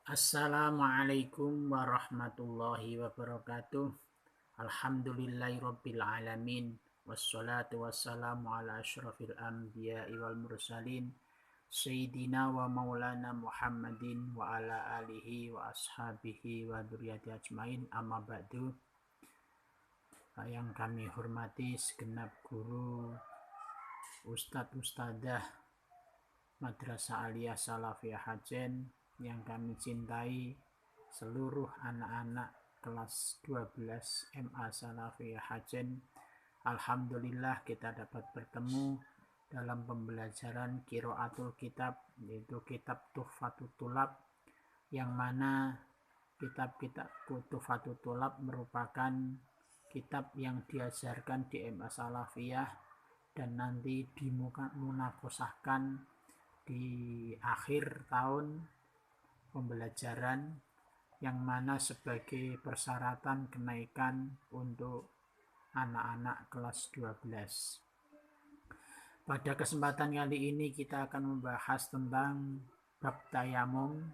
Assalamualaikum warahmatullahi wabarakatuh. Alhamdulillahirabbil alamin. Wassalatu wassalamu ala asyrafil anbiya'i wal mursalin. Sayyidina wa maulana Muhammadin wa ala alihi wa ashabihi wa dzurriyyati ajmain. Amma ba'du. Yang kami hormati segenap guru, ustadz ustadzah Madrasah Aliyah Salafiyah Hajen, yang kami cintai, seluruh anak-anak kelas 12 MA Salafiyah Hajen. Alhamdulillah kita dapat bertemu dalam pembelajaran Qiraatul Kitab, yaitu kitab Tuhfatul Thulab, yang mana kitab-kitab Tuhfatul Thulab merupakan kitab yang diajarkan di MA Salafiyah dan nanti dimunakosahkan di akhir tahun pembelajaran, yang mana sebagai persyaratan kenaikan untuk anak-anak kelas 12. Pada kesempatan kali ini kita akan membahas tentang bab tayamum,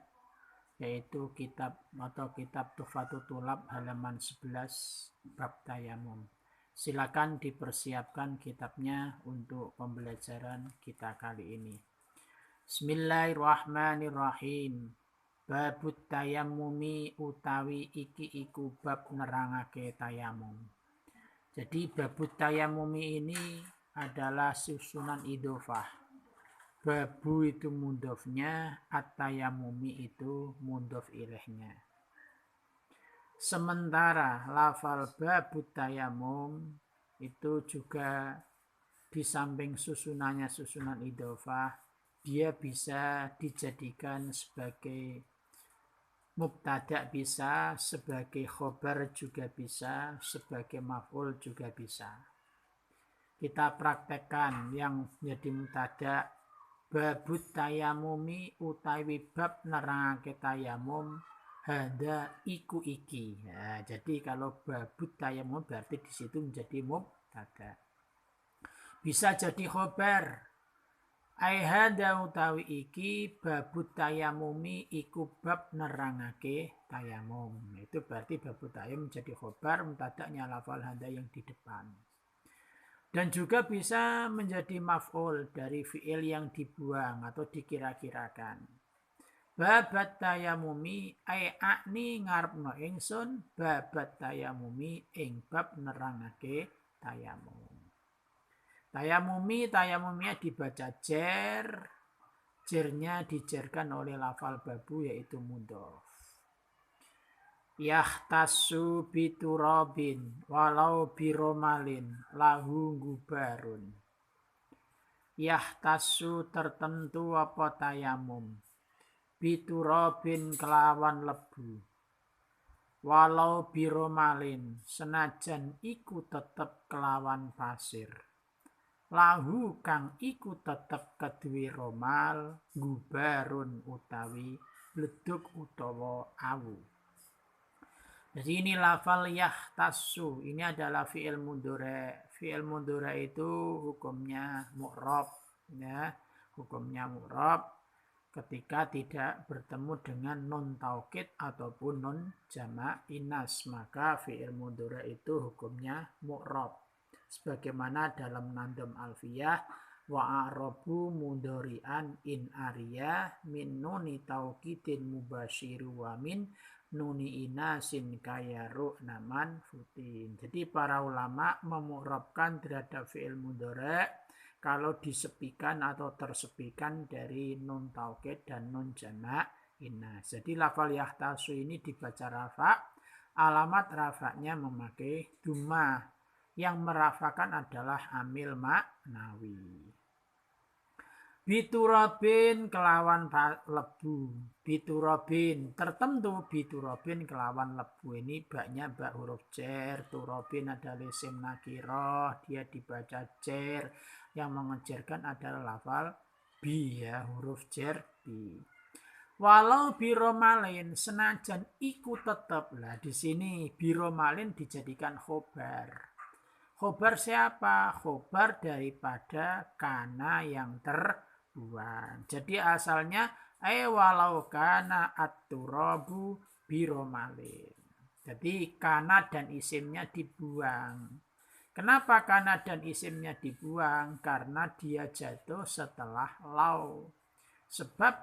yaitu kitab Tuhfatul Thulab halaman 11 bab tayamum. Silakan dipersiapkan kitabnya untuk pembelajaran kita kali ini. Bismillahirrahmanirrahim. Babut tayamumi utawi iki iku bab nerangake tayamum. Jadi babut tayamumi ini adalah susunan idhofah. Babu itu mudhofnya, at-tayamumi itu mudhof ilaihnya. Sementara lafal babut tayamum itu juga di samping susunannya susunan idhofah, dia bisa dijadikan sebagai mubtada, bisa sebagai khobar, juga bisa sebagai maf'ul, juga bisa. Kita praktekkan yang menjadi mubtada. Babut tayamumi utawi bab nerangake tayamum, hada iku iki. Nah, jadi kalau babut tayamum berarti di situ menjadi mubtada. Bisa jadi khobar. Ai hada utawi iki babut tayamumi iku bab nerangake tayamum. Itu berarti babut tayamum menjadi khobar, mubtada'nya lafal hada yang di depan. Dan juga bisa menjadi maf'ul dari fi'il yang dibuang atau dikira-kirakan. Babat tayamumi ai akni ngarepno ingsun babat tayamumi ing bab nerangake tayamum. Tayamumnya dibaca jer, jernya dijerkan oleh lafal babu yaitu mudhof. Yahtasu biturabin walau biromalin lahu gubarun. Yahtasu tertentu apa tayamum, biturabin kelawan lebu, walau biromalin senajan iku tetep kelawan pasir, lahu kang iku tetep kedue romal, gubarun utawi bledug utawa awu. Jadi ini lafal yahtasu, ini adalah fi'il mudhari'. Fi'il mudhari' itu hukumnya mu'rab, ya. Hukumnya mu'rab ketika tidak bertemu dengan nun taukid ataupun nun jama' inas, maka fi'il mudhari' itu hukumnya mu'rab. Sebagaimana dalam Nadham Alfiyah, wa a'rabu mudhari'an in arya min nuni taukidin mubasyiru wa min nuni inasin kayaru naman futin. Jadi para ulama memu'rabkan terhadap fi'il mudhari' kalau disepikan atau tersepikan dari nun taukid dan nun jama' inas. Jadi lafal yahtasu ini dibaca rafa', alamat rafa'nya memakai dhammah. Yang merafakan adalah amil maknawi. Biturabin kelawan lebu, biturabin tertentu, biturabin kelawan lebu. Ini baknya bak huruf jer, turabin adalah isim nakirah, dia dibaca jer, yang mengejerkan adalah lafal bi, ya, huruf jer bi. Walau biromalin senajan iku tetap, lah di sini biromalin dijadikan khobar. Khobar siapa? Khobar daripada kana yang terbuang. Jadi asalnya walau kana at-turabu biromalin. Jadi kana dan isimnya dibuang. Kenapa kana dan isimnya dibuang? Karena dia jatuh setelah lau. Sebab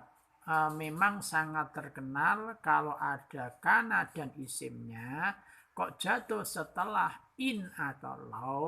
memang sangat terkenal kalau ada kana dan isimnya kok jatuh setelah in atau lau,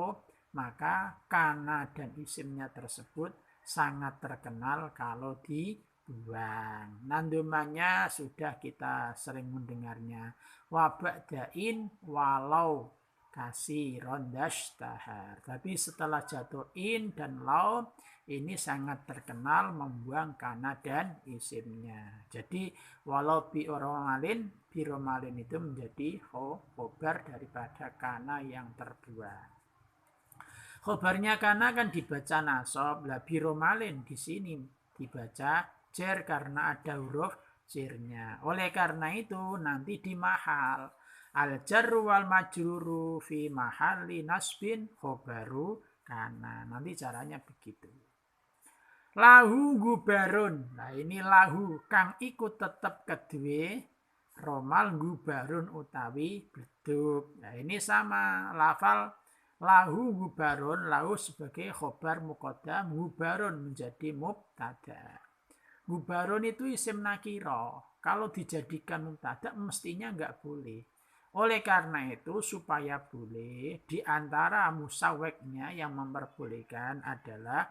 maka kana dan isimnya tersebut sangat terkenal kalau dibuang. Nandumannya sudah kita sering mendengarnya. Wabadain walau kasih rondash tahar. Tapi setelah jatuh in dan lau, ini sangat terkenal membuang kana dan isimnya. Jadi walau biromalin itu menjadi khobar daripada kana yang terbuang. Khobarnya kana kan dibaca nasab, lah biromalin di sini dibaca jer karena ada huruf jernya. Oleh karena itu nanti di mahal al-jarru wal majruru fi mahalli nasbin khobaru kana. Nanti caranya begitu. Lahu gubarun. Nah ini lahu kang ikut tetep kedue romal gubarun utawi beduk. Nah ini sama lafal lahu gubarun, lahu sebagai khobar muqaddam, gubarun menjadi mubtada. Gubarun itu isim nakiro. Kalau dijadikan mubtada mestinya enggak boleh. Oleh karena itu supaya boleh, di antara musawweknya yang memperbolehkan adalah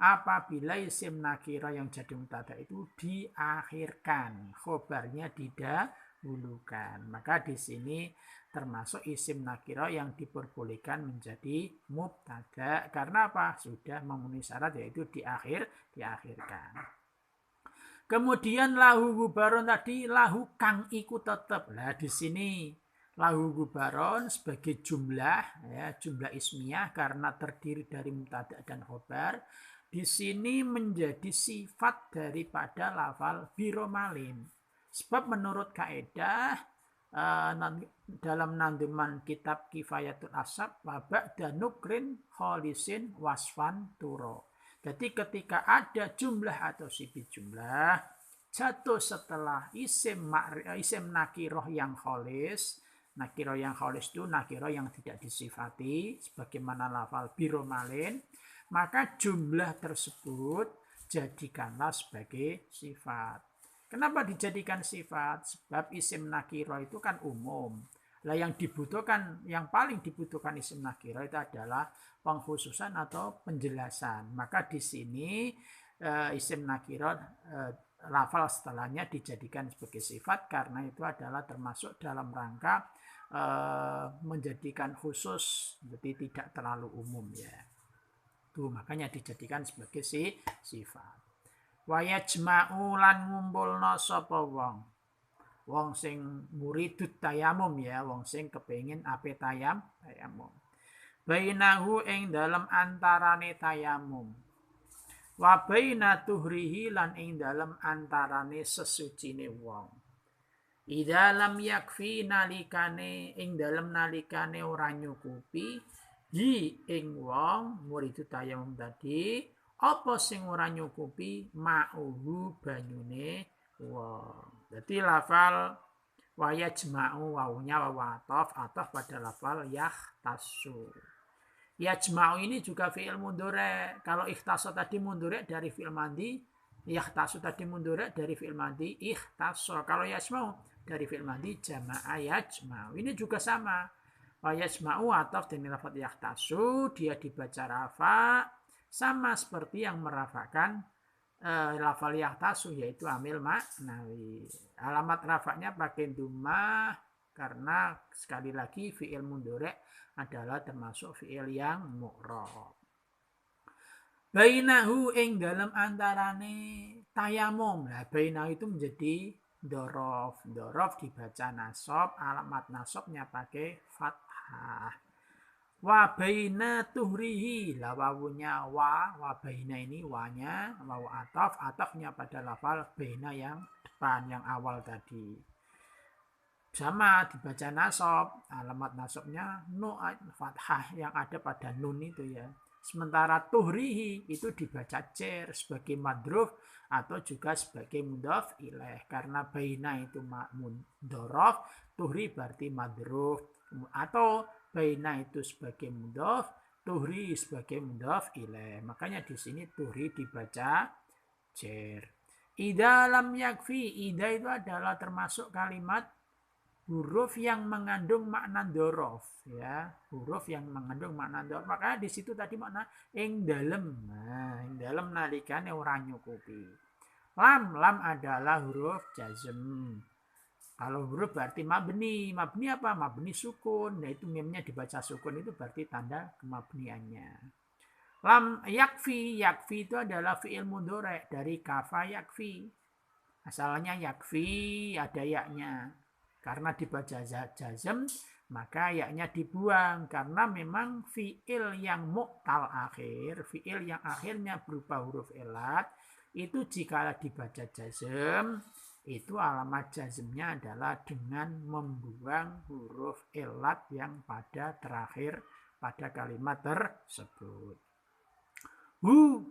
apabila isim nakiro yang jadi mubtada itu diakhirkan, khobarnya didahulukan. Maka di sini termasuk isim nakiro yang diperbolehkan menjadi mubtada. Karena apa? Sudah memenuhi syarat yaitu diakhirkan. Kemudian lahu gubaron tadi lahu kang iku tetep. Nah di sini lahu gubaron sebagai jumlah, ya, jumlah ismiyah karena terdiri dari mubtada dan khobar. Di sini menjadi sifat daripada lafal biromalin. Sebab menurut kaidah dalam nanduman kitab Kifayatul Asab wabak dan nukrin kholisin wasfan turo. Jadi ketika ada jumlah atau sifat jumlah jatuh setelah isim nakiroh yang kholis. Nakiroh yang kholis itu nakiroh yang tidak disifati sebagaimana lafal biromalin. Maka jumlah tersebut jadikanlah sebagai sifat. Kenapa dijadikan sifat? Sebab isim nakiro itu kan umum. Lah yang dibutuhkan, yang paling dibutuhkan isim nakiro itu adalah pengkhususan atau penjelasan. Maka di sini isim nakiro lafal setelahnya dijadikan sebagai sifat karena itu adalah termasuk dalam rangka menjadikan khusus, jadi tidak terlalu umum ya. Tuh makanya dijadikan sebagai sifat. Wa yajma'u lan ngumpulna sapa wong. Wong sing muridut tayamum ya, wong sing kepengin ape tayamum. Bainahu ing dalem antarane tayamum. Wa baina tuhrihi lan ing dalem antarane sesucine wong. Idza lam yakfi nalikane ing dalem nalikane ora nyukupi ing wong muridut tayamum tadi apa sing ora nyukupi ma'uhu banyune wong. Jadi lafal wa yajma'u wawunya wawatof ataf pada lafal yahtasu. Yajma'u ini juga fi'il mudhari'. Kalau ikhtaso tadi mudhari' dari fi'il madhi, yahtasu tadi mudhari' dari fi'il madhi ikhtaso. Kalau yajma'u dari fi'il madhi jama'a yajma'u. Ini juga sama. Wa yajma'u ataf dengan lafal yahtasu, dia dibaca rafa sama seperti yang merafakan lafal yahtasu yaitu amil maknawi. Alamat rafanya pakai dhammah karena sekali lagi fi'il mudhari' adalah termasuk fi'il yang mu'rab. Bainahu ing dalam antarane tayamum. Nah, bainahu itu menjadi dorof. Dorof dibaca nasab, alamat nasabnya pakai fathah. Wa baina tuhrihi, la wawunya wa baina ini wanya, wawu ataf, atafnya pada lafal baina yang depan, yang awal tadi. Sama dibaca nasab, alamat nasabnya nu fathah yang ada pada nun itu ya. Sementara tuhrihi itu dibaca cer sebagai madruf atau juga sebagai mudhaf ilaih. Karena baina itu mudhaf, tuhri berarti madruf, atau baina itu sebagai mudhaf, tuhri sebagai mudhaf ilaih. Makanya di sini tuhri dibaca cer. Ida lam yakfi, ida itu adalah termasuk kalimat huruf yang mengandung makna dzaraf, ya, huruf yang mengandung makna dzaraf. Maka di situ tadi makna ing dalem. Nah, ing dalem nalikane ora nyukupi. Lam adalah huruf jazm. Kalau huruf berarti mabni. Mabni apa? Mabni sukun. Nah, itu mimnya dibaca sukun, itu berarti tanda kemabniannya. Lam yakfi, yakfi itu adalah fi'il mudhari dari kafa yakfi. Asalnya yakfi, ada yaknya. Karena dibaca jazm, maka yaknya dibuang. Karena memang fi'il yang mu'tal akhir, fi'il yang akhirnya berupa huruf elat, itu jika dibaca jazm, itu alamat jazmnya adalah dengan membuang huruf elat yang pada terakhir pada kalimat tersebut. Hu,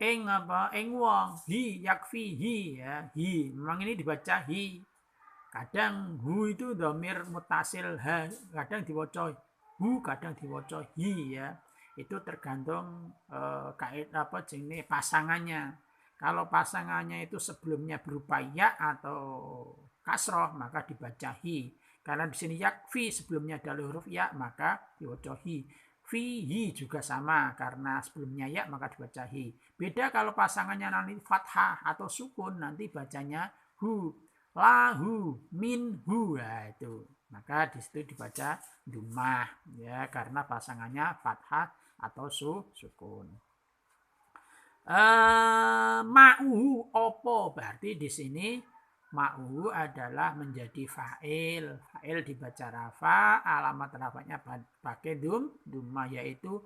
ing apa? Ing wong, hi yakfi hi, ya, hi. Memang ini dibaca hi. Kadang hu itu dhamir mutasil ha, kadang diwoco hu, kadang diwoco hi, ya. Itu tergantung kait apa jenis pasangannya. Kalau pasangannya itu sebelumnya berupa ya atau kasroh, maka dibaca hi. Karena di sini yakfi sebelumnya adalah huruf ya, maka diwoco hi. Fihi juga sama, karena sebelumnya ya maka dibaca hi. Beda kalau pasangannya nanti fathah atau sukun, nanti bacanya hu. Lahu, minhu, ya itu. Maka di situ dibaca dumah, ya, karena pasangannya fathah atau sukun. Ma'uhu opo, berarti di sini ma'uhu adalah menjadi fa'il. Fa'il dibaca rafa, alamat rafanya pakai dumah, yaitu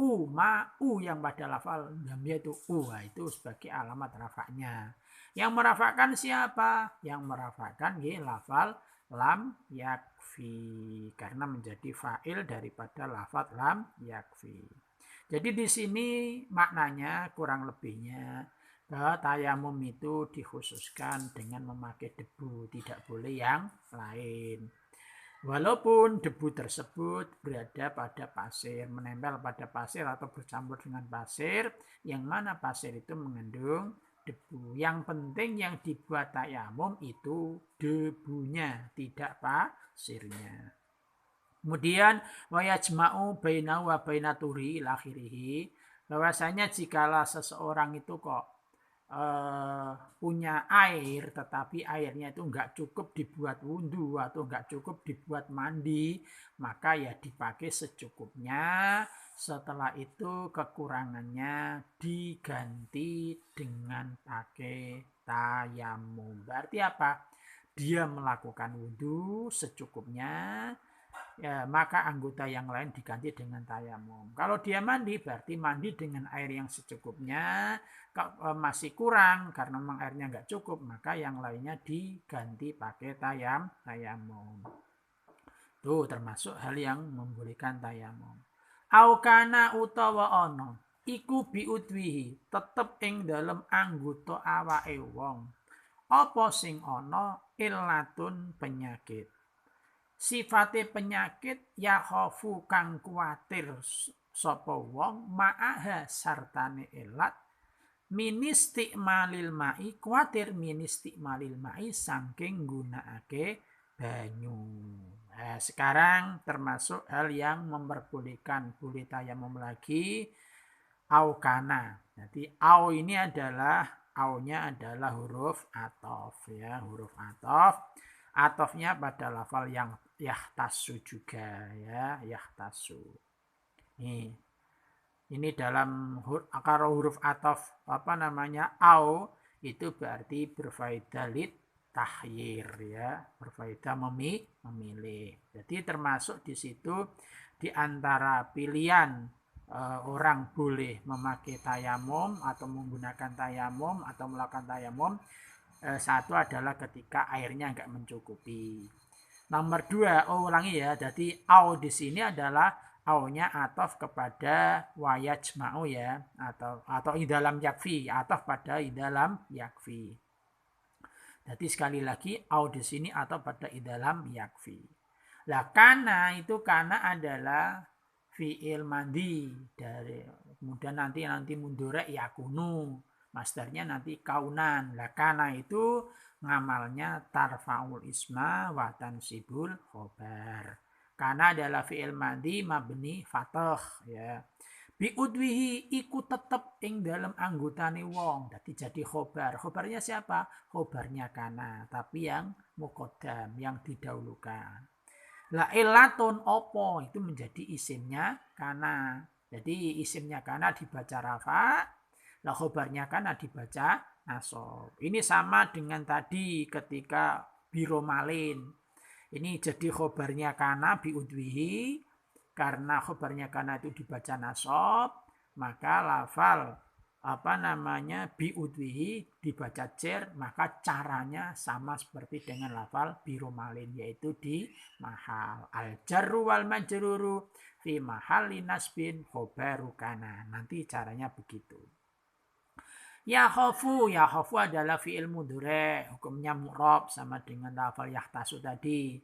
ma'u yang pada lafal damnya itu itu sebagai alamat rafanya. Yang merafakkan siapa? Yang merafakkan lafal lam yakfi, karena menjadi fa'il daripada lafal lam yakfi. Jadi di sini maknanya kurang lebihnya bahwa tayamum itu dikhususkan dengan memakai debu, tidak boleh yang lain. Walaupun debu tersebut berada pada pasir, menempel pada pasir atau bercampur dengan pasir, yang mana pasir itu mengandung debu. Yang penting yang dibuat tayamum itu debunya, tidak pasirnya. Kemudian wayajma'u bainahu wa bainaturi ilakhirihi, bahwasanya jikalau seseorang itu kok punya air tetapi airnya itu enggak cukup dibuat wudhu atau enggak cukup dibuat mandi, maka ya dipakai secukupnya. Setelah itu kekurangannya diganti dengan pakai tayamum. Berarti apa? Dia melakukan wudhu secukupnya, ya, maka anggota yang lain diganti dengan tayamum. Kalau dia mandi, berarti mandi dengan air yang secukupnya. Kalau masih kurang karena memang airnya nggak cukup, maka yang lainnya diganti pakai tayamum. Tuh termasuk hal yang membolehkan tayamum. Aukana utawa ono iku biudwihi, tetep ing dalam anggota awake wong. Apa sing ono illatun penyakit. Sifate penyakit ya khofu kang kuatir sapa wong ma'aha sartane ilat ministikmalil ma'i, kuatir ministikmalil ma'i saking gunakake banyu. Nah, sekarang termasuk hal yang memperbolehkan boleh tayamum lagi aukana. Jadi au ini adalah aunya adalah huruf atof, ya, huruf atof. Atofnya pada lafal yang yahtasu juga, ya, yahtasu. Ini dalam huruf atof apa namanya au itu berarti berfaedah lid tahyir, ya, berfaedah memilih. Jadi termasuk di situ di antara pilihan orang boleh memakai tayamum atau menggunakan tayamum atau melakukan tayamum. Satu adalah ketika airnya enggak mencukupi. Nomor 2, ulangi ya. Jadi au di sini adalah Aunya atof kepada wayajma'u ya, atau idalam yakfi, atof pada idalam yakfi. Jadi sekali lagi au di sini atau pada idalam yakfi. Lah kana itu kana adalah fi'il madi dari kemudian nanti mundure yakunu. Masternya nanti kaunan. Lah kana itu ngamalnya tarfa'ul isma wa tansibul khobar. Kana adalah fi'il madi mabni fathah ya. Biudwihi iku tetep ing dalam anggotane wong. Jadi khobar. Khobarnya siapa? Khobarnya kana, tapi yang muqaddam, yang didahulukan. La ilatun opo itu menjadi isimnya kana. Jadi isimnya kana dibaca rafa, la khobarnya kana dibaca nasab. Ini sama dengan tadi ketika biromalin. Ini jadi khobarnya kana biudwihi. Karena khobarnya kana itu dibaca nasab, maka lafal biudwihi dibaca cer, maka caranya sama seperti dengan lafal biromalin, yaitu di mahal. Al jarru wal majruru fi mahalli nasbin khobaru kana. Nanti caranya begitu. Ya khofu adalah fi'il mudhari, hukumnya mu'rab sama dengan lafal yahtasu tadi.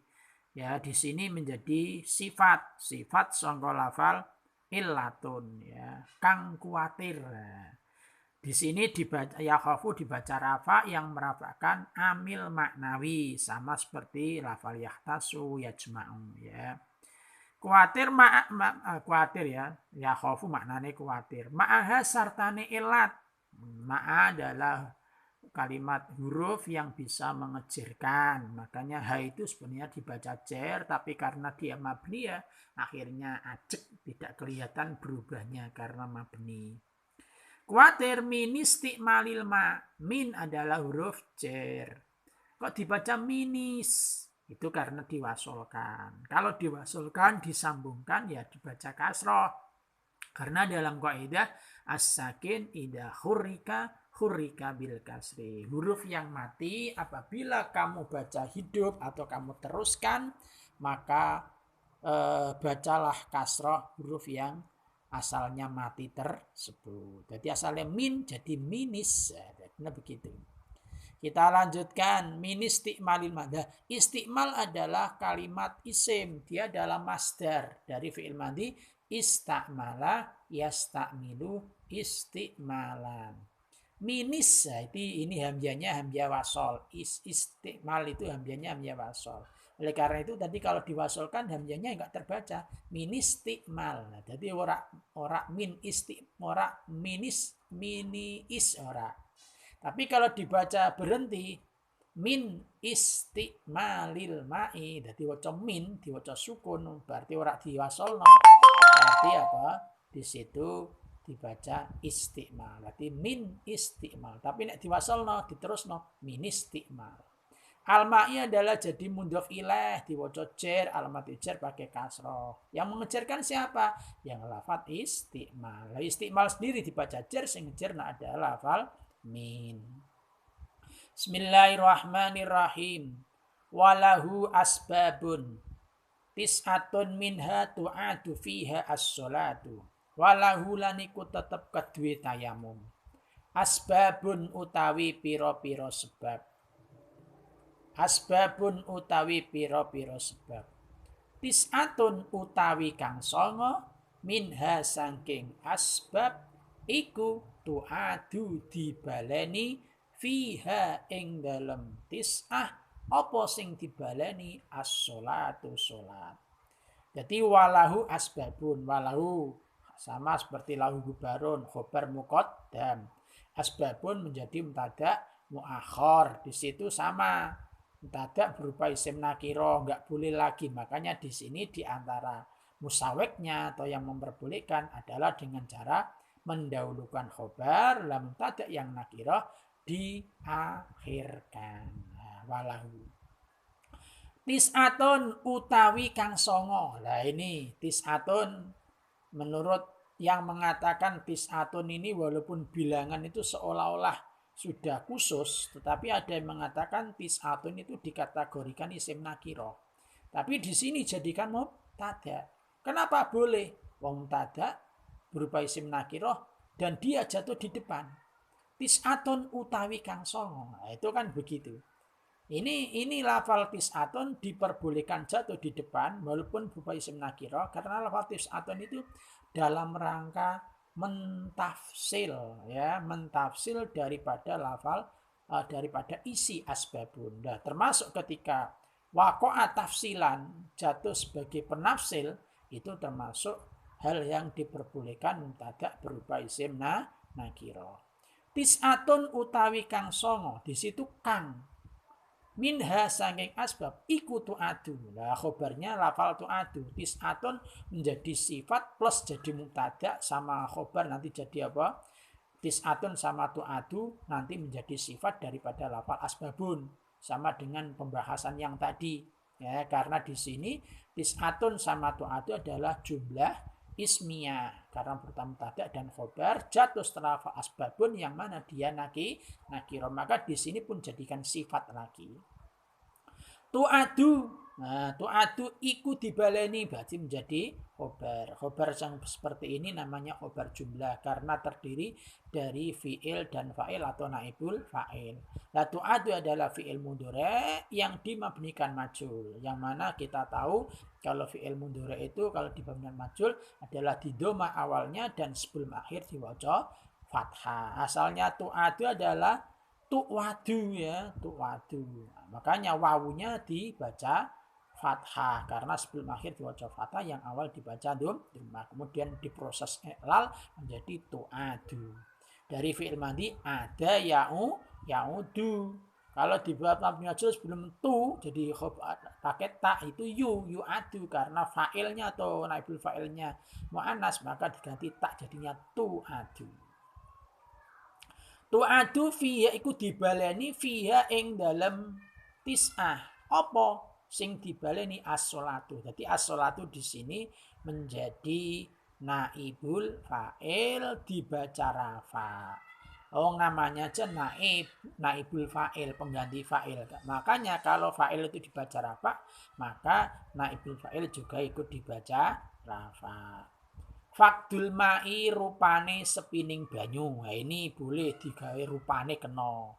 Ya, di sini menjadi sifat sangka lafal illatun ya, kang kuatir. Di sini dibaca ya khafu dibaca rafa yang merafakan amil maknawi sama seperti lafal yahtasu yajma'u ya. Kuatir kuatir ya khafu maknanya kuatir. Ma'aha sartane illat. Ma'a adalah kalimat huruf yang bisa mengejirkan. Makanya ha itu sebenarnya dibaca jer, tapi karena dia mabni ya akhirnya acek, tidak kelihatan berubahnya karena mabni. Kuatir min istiqmalil ma. Min adalah huruf jer. Kok dibaca minis? Itu karena diwasolkan. Kalau diwasolkan disambungkan ya dibaca kasroh. Karena dalam kaidah as-sakin idza hurrika bil kasri. Huruf yang mati apabila kamu baca hidup atau kamu teruskan, maka bacalah kasroh huruf yang asalnya mati tersebut. Jadi asalnya min jadi minis. Nah begitu. Kita lanjutkan min istiqmalil madha. Istiqmal adalah kalimat isim. Dia adalah masdar dari fi'il madhi. Istakmala yastakmilu istiqmalan. Minis ini hamzahnya hamzah wasol. Istiqmal itu hamzahnya hamzah wasol. Oleh karena itu tadi kalau diwasolkan hamzahnya enggak terbaca. Ministiqmal. Nah, jadi ora min ora minis miniis ora. Tapi kalau dibaca berhenti min istiqmalil ma'i, jadi waca min diwaca sukun berarti ora diwasolno. Berarti apa? Di situ dibaca istiqmal. Berarti min istiqmal. Tapi nek diwasolno diterusno min istiqmal. Al-ma'i adalah jadi mudhof ilaih diwaca jar, alamat jar pakai kasroh. Yang mengejarkan siapa? Yang lafal istiqmal. Istiqmal sendiri dibaca jar, sing ngejarna adalah lafal min. Bismillahirrahmanirrahim. Walahu asbabun tis'atun minha tu'adu fiha as-sholatu. Walahu laniku tetep kedue tayamum. Asbabun utawi piro-piro sebab. Asbabun utawi piro-piro sebab. Tis'atun utawi kang songo minha sangking asbab iku tu'adu dibaleni fiha ing dalem tis'ah apa sing dibaleni as-sholatu sholat. Jadi walahu asbabun, walahu sama seperti lahu gubarun, khobar muqaddam. Asbabun menjadi mubtada muakhar. Di situ sama mubtada berupa isim nakiro, enggak boleh lagi. Makanya di sini di antara musaweknya atau yang memperbolehkan adalah dengan cara mendahulukan khobar dalam mubtada yang nakiro diakhirkan. Walahu tis'atun utawi kang songo. Nah ini tis'atun menurut yang mengatakan tis'atun ini walaupun bilangan itu seolah-olah sudah khusus, tetapi ada yang mengatakan tis'atun itu dikategorikan isim nakiro. Tapi di sini jadikan mubtada. Kenapa boleh? Wong mubtada berupa isim nakiroh dan dia jatuh di depan. Tis'atun utawi kang songo. Nah, itu kan begitu. Ini lafal tis'atun diperbolehkan jatuh di depan walaupun berupa isim nakiroh karena lafal tis'atun itu dalam rangka mentafsil ya, mentafsil daripada lafal daripada isi asbabun. Nah, termasuk ketika waqa'a tafsilan jatuh sebagai penafsil itu termasuk hal yang diperbolehkan mubtada berupa isim nakiro. Tis'atun utawi kang songo, di situ kang minha saking asbab iku tu'adu. Nah, khobarnya lafal tu'adu. Tis'atun menjadi sifat plus jadi mubtada sama khobar nanti jadi apa? Tis'atun sama tu'adu nanti menjadi sifat daripada lafal asbabun. Sama dengan pembahasan yang tadi. Ya, karena di sini tis'atun sama tu'adu adalah jumlah ismiyah. Karena pertama mubtada dan khobar jatuh setelah lafal asbabun yang mana dia nakiro. Maka di sini pun jadikan sifat lagi. Tu'adu. Nah, tu'adu iku dibaleni berarti menjadi khobar. Khobar yang seperti ini namanya khobar jumlah karena terdiri dari fi'il dan fa'il atau naibul fa'il. Nah, tu'adu adalah fi'il mudhari' yang dimabnikan majhul. Yang mana kita tahu kalau fi'il mudhari' itu kalau dimabnikan majhul adalah di doma awalnya dan sebelum akhir diwaca fathah. Asalnya tu'adu adalah tu'wadu ya, tu'wadu. Nah, makanya wawunya dibaca fathah karena sebelum akhir dibaca fathah yang awal dibaca dhamma. Kemudian diproses i'lal menjadi tu'adu. Dari fi'il madhi ada ya'udu. Kalau dibuat mabni majhul sebelum tu jadi pakai ta itu yu'adu karena fa'ilnya atau naibul fa'ilnya mu'annas maka diganti tak jadinya tu'adu. Tu'adu fiha iku dibaleni fiha ing dalam tis'ah. Apa sing dibaleni as-sholatu. Jadi as-sholatu di sini menjadi naibul fa'il dibaca rafa. Oh, namanya aja naibul fa'il, pengganti fa'il. Makanya kalau fa'il itu dibaca rafa, maka naibul fa'il juga ikut dibaca rafa. Fakdul ma'i rupane sepining banyu. Nah, ini boleh digawe rupane kena.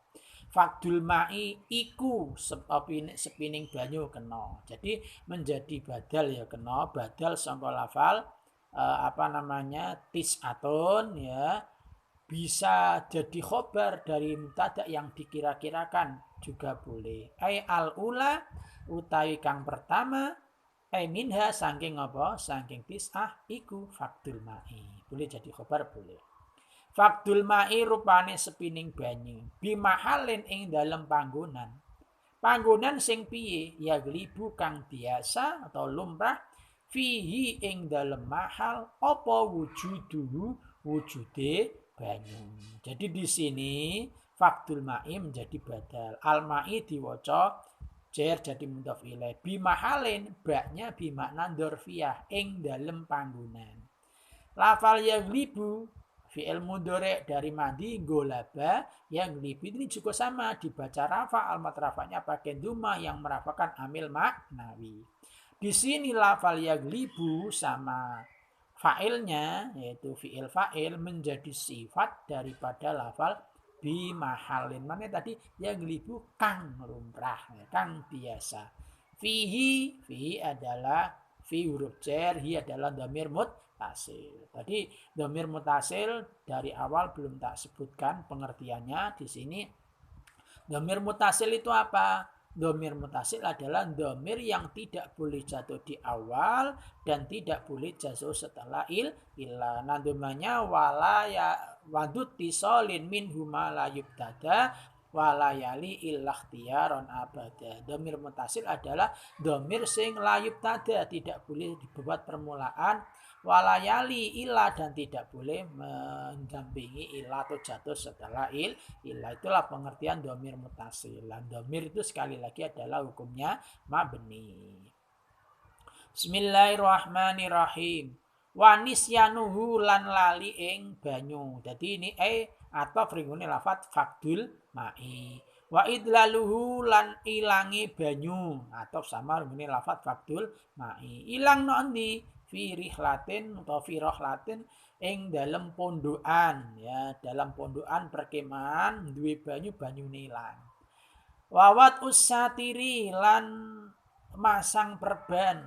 Fakdul ma'i iku sepining banyu kena. Jadi menjadi badal ya kena. Badal sangka lafal tis'atun ya. Bisa jadi khobar dari mubtada yang dikira-kirakan juga boleh. Ai al-ula utawi kang pertama minha saking apa? Saking tis'ah iku fakdul ma'i. Boleh jadi khobar boleh. Fakdul ma'i rupane sepining banyu. Bimahalin ing dalam panggonan. Panggonan sing piye? Ya glibu kang biasa atau lumrah. Fihi ing dalam mahal. Apa wujuduhu wujude banyu. Jadi di sini fakdul ma'i menjadi badal. Al-ma'i diwaca jar jadi mudhaf ilaih bimahalin baknya bimakna dzarfiyah ing dalem panggonan. Lafal yaglibu fi'il mudhari' dari madhi golaba yang libu ini juga sama dibaca rafa almat rafanya pakai dhamma yang merafakan amil maknawi. Di sini lafal yaglibu sama fa'ilnya yaitu fi'il fa'il menjadi sifat daripada lafal bimahalin. Mana tadi yang libu kang lumrah, kang biasa. Fihi adalah fi huruf jar, hi adalah dhamir muttasil. Tadi dhamir muttasil dari awal belum tak sebutkan pengertiannya. Di sini dhamir muttasil itu apa? Dhamir muttasil adalah dhamir yang tidak boleh jatuh di awal dan tidak boleh jatuh setelah illa. Nah, dhamanya wala ya wadud tisolin min huma la yubtada walayali illakhtiyaron abada. Dhamir muttasil adalah dhamir sing la yubtada, tidak boleh dibuat permulaan walayali illa dan tidak boleh mendampingi illa atau jatuh setelah illa. Itulah pengertian dhamir muttasil. Dhamir itu sekali lagi adalah hukumnya mabni. Bismillahirrahmanirrahim. Wa nisyanuhu lan lali ing banyu. Jadi ini atau ringune lafat fakdul ma'i. Wa idlaluhu lan ilangi banyu atau sama ringune lafat fakdul ma'i. Ilang no endi? fi rihlatin atau fi rohlatin ing dalam pondokan ya, dalam pondokan perkemahan duwe banyu nilang. Wawat usatiri lan masang perban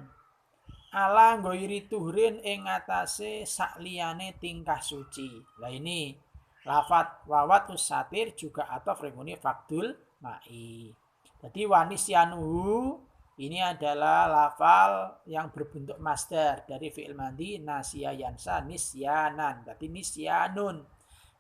ala nggoiri tuhrin ing atase sakliyane tingkah suci. Lah ini lafat wawat usatir juga atau frenguni fakdul ma'i. Jadi wanisyanuhu ini adalah lafal yang berbentuk masdar dari fi'il mandi nasya yansa nisyanan. Berarti nisyanun.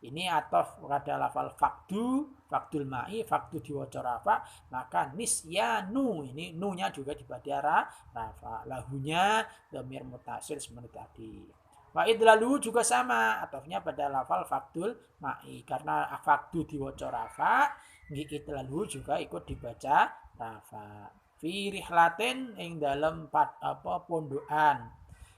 Ini atof pada lafal fakdul ma'i, fakdu diwaca rafa, maka nisyanu ini nunya juga dibaca rafa. Lahunya dhamir mutasil seperti tadi. Wa idlalu juga sama, atofnya pada lafal fakdul ma'i karena fakdu diwaca rafa, idlalu juga ikut dibaca rafa. Fi rihlatin ing dalam pondokan.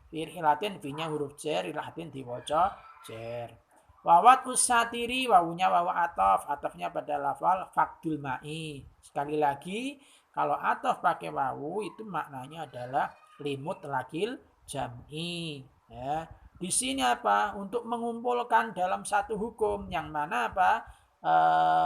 Fi rihlatin fi-nya huruf jar, rihlatin diwaca jar. Wawat usatiri wawunya wawa atof, atofnya pada lafal fakdul ma'i. Sekali lagi kalau atof pakai wawu itu maknanya adalah limut lakil jam'i. Ya. Di sini apa? Untuk mengumpulkan dalam satu hukum yang mana apa?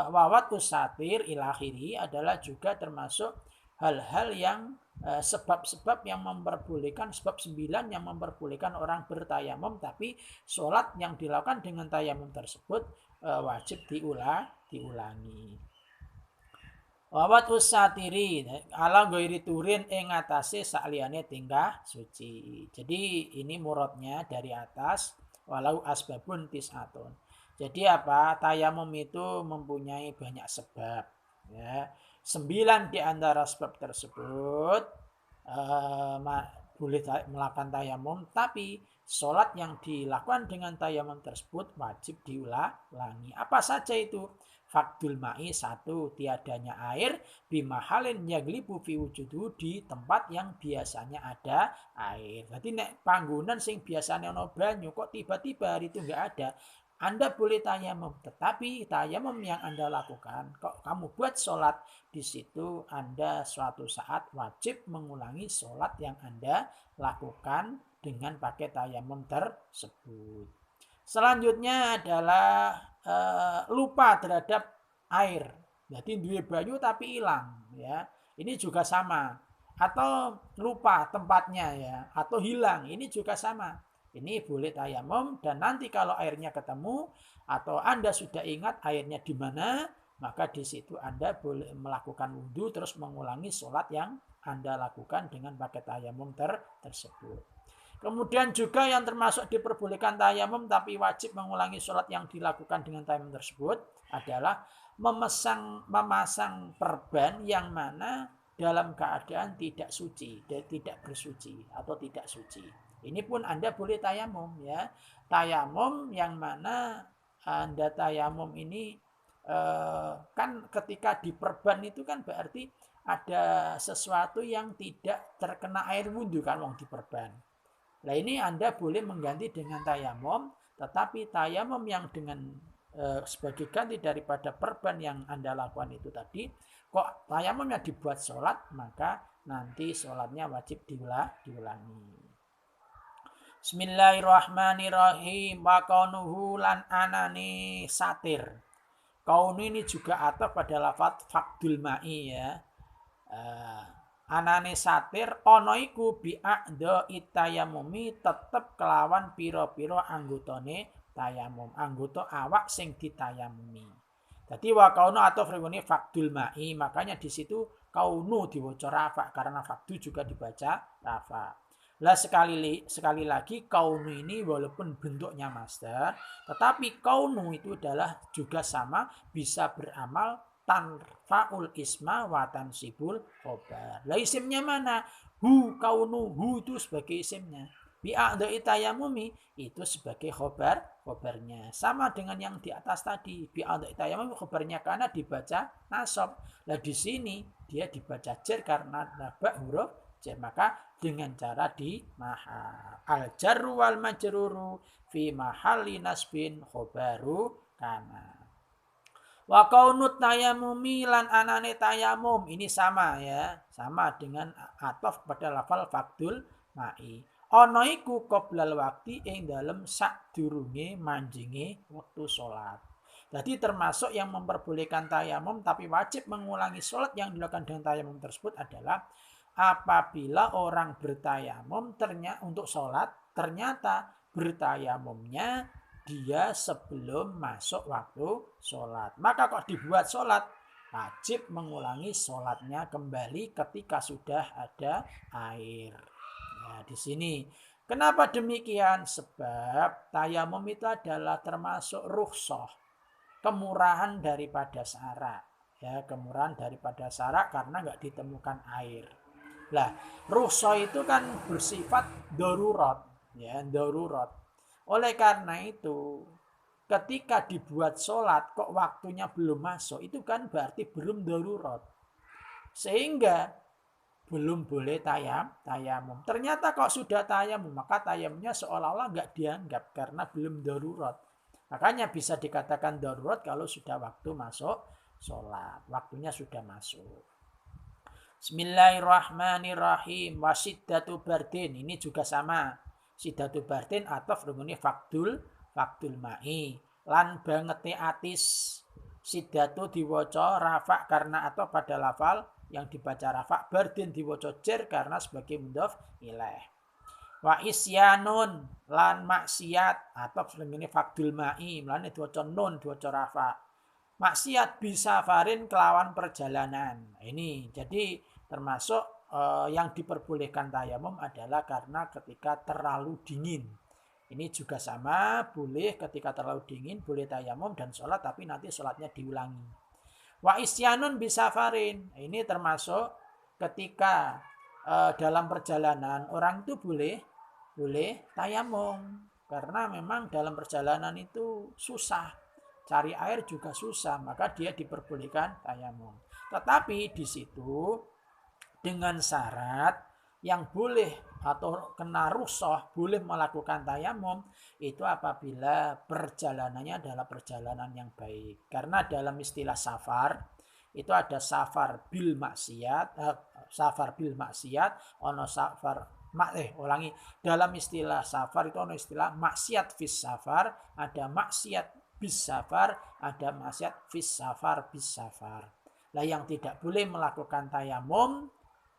Wawat usatir ilakhiri adalah juga termasuk hal-hal yang sebab-sebab yang memperbolehkan, sebab 9 yang memperbolehkan orang bertayamum, tapi sholat yang dilakukan dengan tayamum tersebut wajib diulangi. Wawat usatiri ala ghairi turin ing atase sakliyane tingkah suci. Jadi ini muradnya dari atas walau asbabun tis'atun. Jadi apa? Tayamum itu mempunyai banyak sebab ya. 9 di antara sebab tersebut boleh melakukan tayamum, tapi sholat yang dilakukan dengan tayamum tersebut wajib diulangi. Apa saja itu? Fakdul ma'i 1, tiadanya air, bimahalin yaglibu fi wujudu, di tempat yang biasanya ada air. Jadi nek panggonan sing biasanya ono banyu kok tiba-tiba hari itu enggak ada, Anda boleh tayamum, tetapi tayamum yang Anda lakukan, kok kamu buat sholat di situ, Anda suatu saat wajib mengulangi sholat yang Anda lakukan dengan pakai tayamum tersebut. Selanjutnya adalah lupa terhadap air. Jadi duwe banyu tapi hilang, ya. Ini juga sama. Atau lupa tempatnya ya, atau hilang, ini juga sama. Ini boleh tayamum, dan nanti kalau airnya ketemu atau Anda sudah ingat airnya di mana, maka di situ Anda boleh melakukan wudhu terus mengulangi sholat yang Anda lakukan dengan pakai tayamum tersebut. Kemudian juga yang termasuk diperbolehkan tayamum tapi wajib mengulangi sholat yang dilakukan dengan tayamum tersebut adalah memasang perban yang mana dalam keadaan tidak suci, tidak bersuci atau tidak suci. Ini pun Anda boleh tayamum ya. Tayamum yang mana Anda tayamum ini kan ketika diperban itu kan berarti ada sesuatu yang tidak terkena air wudhu kan wong diperban. Nah ini Anda boleh mengganti dengan tayamum, tetapi tayamum yang dengan sebagai ganti daripada perban yang Anda lakukan itu tadi, kok tayamumnya dibuat sholat, maka nanti sholatnya wajib diulangi. Bismillahirrahmanirrahim. Wa kaunuhu lan anani satir. Kaunu ini juga atau pada lafaz fakdul ma'i ya. Anane satir ono iku bi'a'do itayamumi tetep kelawan piro-piro anggotone tayamum, anggota awak sing ditayamumi. Jadi wa kaunu atau frekuensi fakdul ma'i, makanya di situ kaunu diwaca rafa karena fakdu juga dibaca rafa. Lah sekali lagi kaunu ini walaupun bentuknya masdar, tetapi kaunu itu adalah juga sama bisa beramal tanfaul isma wa tansibul khobar. Lah isimnya mana? Hu kaunu, hu itu sebagai isimnya. Bi'a'da itayamumi itu sebagai khobarnya. Sama dengan yang di atas tadi. Bi'a'da itayamumi khobarnya karena dibaca nasab. Lah di sini dia dibaca jar karena nabak huruf jar. Maka dengan cara di mahal. Al jarru wal majruru fi mahalli nasbin khobaru kana. Wa kaunut tayamumi lan anane tayamum ini sama ya, sama dengan atof pada lafal fakdul ma'i. ana iku qoblal wakti ing dalem sadurunge manjinge wektu salat. Jadi termasuk yang memperbolehkan tayamum tapi wajib mengulangi salat yang dilakukan dengan tayamum tersebut adalah apabila orang bertayamum untuk salat ternyata bertayamumnya dia sebelum masuk waktu salat. Maka kok dibuat salat, wajib mengulangi salatnya kembali ketika sudah ada air. Nah, di sini kenapa demikian? Sebab tayamum itu adalah termasuk rukhsah, kemurahan daripada syarak. Ya, kemurahan daripada syarak karena nggak ditemukan air. Lah, rukhsah itu kan bersifat darurat, ya, darurat. Oleh karena itu, ketika dibuat sholat kok waktunya belum masuk, itu kan berarti belum darurat. Sehingga belum boleh tayamum. Ternyata kok sudah tayamum, maka tayamumnya seolah-olah nggak dianggap karena belum darurat. Makanya bisa dikatakan darurat kalau sudah waktu masuk sholat. Waktunya sudah masuk. Bismillahirrahmanirrahim. Wasiddatu bardin. Ini juga sama. Siddatu bardin atau rungune fakdul ma'i. Lan bangete atis. Siddatu diwaca rafa karena atau pada lafal yang dibaca rafa. Bardin diwaca jer karena sebagai mudhof ilaih. Wa isyanun lan maksiat atau rungune fakdul ma'i. Lan diwaca nun diwaca rafa. Maksiat bisa farin kelawan perjalanan. Ini jadi termasuk yang diperbolehkan tayamum adalah karena ketika terlalu dingin. Ini juga sama, boleh ketika terlalu dingin boleh tayamum dan sholat tapi nanti sholatnya diulangi. Wa isyanun bisa farin. Ini termasuk ketika dalam perjalanan orang itu boleh tayamum karena memang dalam perjalanan itu susah. Cari air juga susah, maka dia diperbolehkan tayamum. Tetapi di situ dengan syarat yang boleh atau kena rukhsah boleh melakukan tayamum itu apabila perjalanannya adalah perjalanan yang baik. Karena dalam istilah safar itu ada safar bil maksiat, ono safar dalam istilah safar itu ono istilah maksiat fis safar, ada maksiat bis safar, ada maksiat fis safar bis safar. Lah yang tidak boleh melakukan tayamum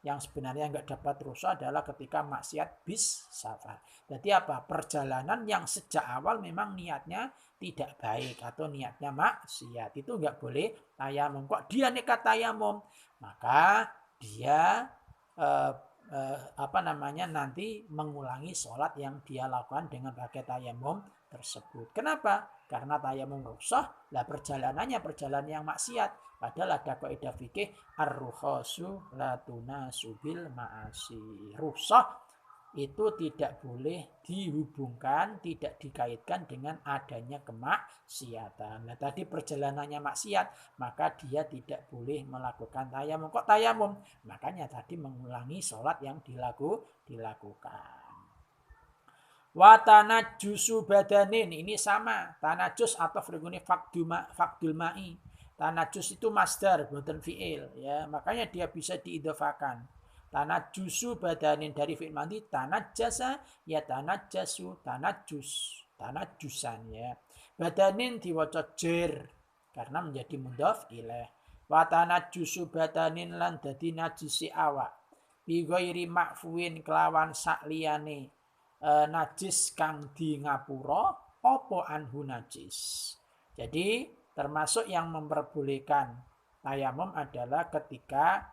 yang sebenarnya nggak dapat rukhsah adalah ketika maksiat bis safar. Jadi apa? Perjalanan yang sejak awal memang niatnya tidak baik atau niatnya maksiat itu nggak boleh tayamum. Kok dia nekat tayamum? Maka dia nanti mengulangi sholat yang dia lakukan dengan pakai tayamum tersebut. Kenapa? Karena tayamum rukhsah, lah perjalanannya perjalanan yang maksiat. Padahal ada kaidah fikih ar-rukhasu la tunasu bil ma'asi. Rukhsah itu tidak boleh dihubungkan, tidak dikaitkan dengan adanya kemaksiatan. Nah tadi perjalanannya maksiat, maka dia tidak boleh melakukan tayamum. Kok tayamum? Makanya tadi mengulangi sholat yang dilakukan. Wa tanajjusu badanin, ini sama. Tanajus atau frigune fakdul ma'i. Tanajus itu masdar, bukan fi'il. Ya, makanya dia bisa diidhafakan. Tanajjusu badanin dari fi'il madhi tanajjasa ya tanajjasu tanajjusan ya. Badanin diwaca jer karena menjadi mudhof ilaih. Wa tanajjusu badanin lan dadi najisi awak. Bi ghairi ma'fuwin kelawan sakliyane najis kang di ngapura apa anhu najis. Jadi termasuk yang memperbolehkan tayamum adalah ketika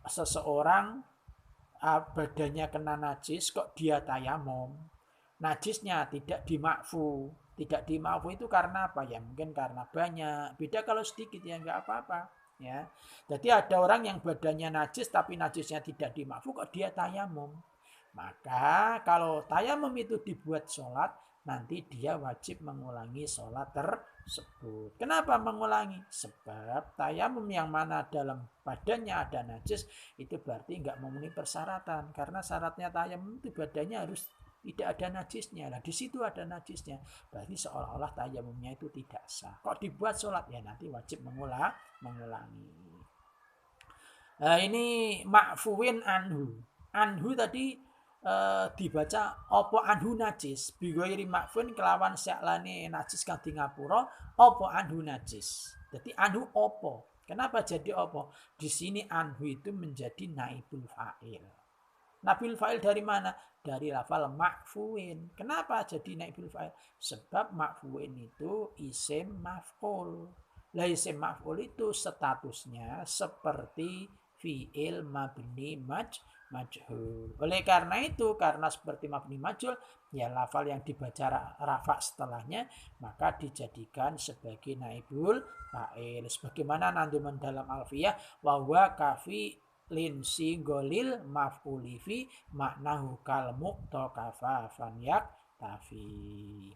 seseorang badannya kena najis kok dia tayamum, najisnya tidak dimakfu. Tidak dimakfu itu karena apa ya? Mungkin karena banyak. Beda kalau sedikit ya nggak apa-apa ya. Jadi ada orang yang badannya najis tapi najisnya tidak dimakfu kok dia tayamum. Maka kalau tayamum itu dibuat sholat, nanti dia wajib mengulangi sholat tersebut. Kenapa mengulangi? Sebab tayamum yang mana dalam badannya ada najis, itu berarti nggak memenuhi persyaratan. Karena syaratnya tayamum itu badannya harus tidak ada najisnya. Nah di situ ada najisnya. Berarti seolah-olah tayamumnya itu tidak sah. Kok dibuat sholat? Ya nanti wajib mengulangi. Nah, ini ma'fuwin anhu. Anhu tadi dibaca apa anhu najis bighairi makfun kelawan saklane najis kang di ngapura apa anhu najis. Jadi anhu apa? Kenapa jadi apa? Di sini anhu itu menjadi naibul fa'il. Naibul fa'il dari mana? Dari lafal makfuin. Kenapa jadi naibul fa'il? Sebab makfuin itu isim maf'ul. Lah isim maf'ul itu statusnya seperti fi'il mabni majhul. Oleh karena itu, karena seperti mabni majhul, ya lafal yang dibaca rafa setelahnya maka dijadikan sebagai naibul fa'il. Sebagaimana nanti dalam alfiyah wa kafi lin singgolil maf'uli fi maknahu kal muqtakafa fanyak tafi.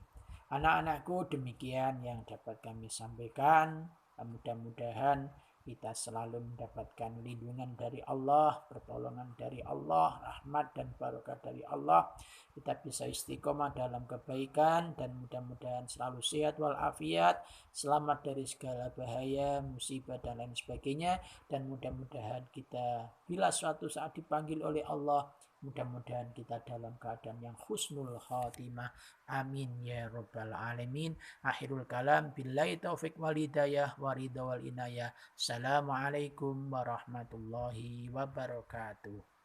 Anak-anakku, demikian yang dapat kami sampaikan. Mudah-mudahan kita selalu mendapatkan lindungan dari Allah, pertolongan dari Allah, rahmat dan barokah dari Allah. Kita bisa istiqomah dalam kebaikan dan mudah-mudahan selalu sehat walafiat, selamat dari segala bahaya, musibah dan lain sebagainya. Dan mudah-mudahan kita bila suatu saat dipanggil oleh Allah, mudah-mudahan kita dalam keadaan yang husnul khatimah. Amin ya rabbal alamin. Akhirul kalam billahi taufik wal hidayah wa ridha wal inayah. Assalamualaikum warahmatullahi wabarakatuh.